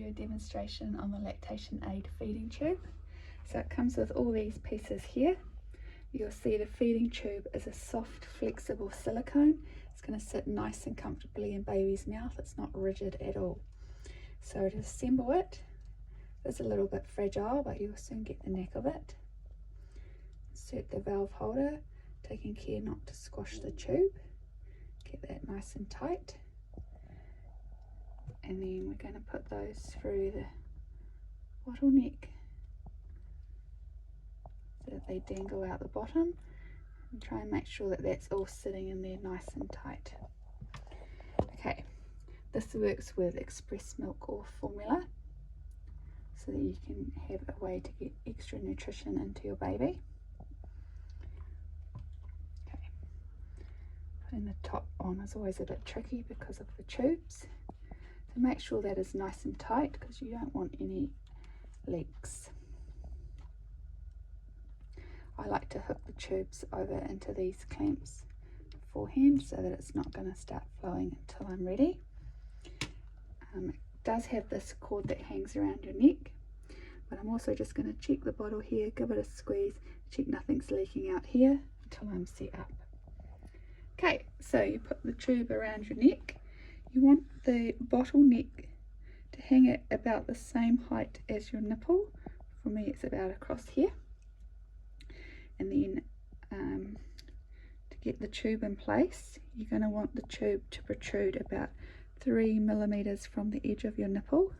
a demonstration on the Lactation Aid feeding tube. So it comes with all these pieces here. You'll see the feeding tube is a soft, flexible silicone. It's going to sit nice and comfortably in baby's mouth. It's not rigid at all. So to assemble it, it's a little bit fragile, but you'll soon get the knack of it. Insert the valve holder, taking care not to squash the tube. Get that nice and tight. And then we're going to put those through the bottleneck so that they dangle out the bottom, and try and make sure that that's all sitting in there nice and tight. Okay, this works with express milk or formula so that you can have a way to get extra nutrition into your baby. Okay, putting the top on is always a bit tricky because of the tubes. So make sure that is nice and tight because you don't want any leaks. I like to hook the tubes over into these clamps beforehand so that it's not going to start flowing until I'm ready. It does have this cord that hangs around your neck, but I'm also just going to check the bottle here, give it a squeeze, check nothing's leaking out here until I'm set up. Okay, so you put the tube around your neck. You want the bottleneck to hang at about the same height as your nipple. For me it's about across here. And then to get the tube in place, you're going to want the tube to protrude about 3 millimeters from the edge of your nipple.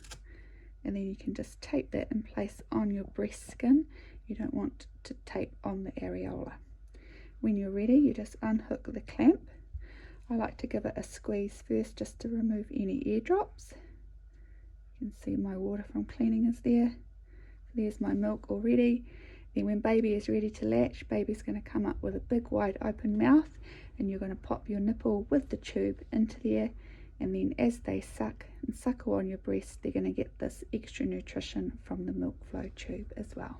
And then you can just tape that in place on your breast skin. You don't want to tape on the areola. When you're ready, you just unhook the clamp. I like to give it a squeeze first just to remove any airdrops. You can see my water from cleaning is there. There's my milk already. Then when baby is ready to latch, baby's going to come up with a big wide open mouth, and you're going to pop your nipple with the tube into there, and then as they suck and suckle on your breast, they're going to get this extra nutrition from the milk flow tube as well.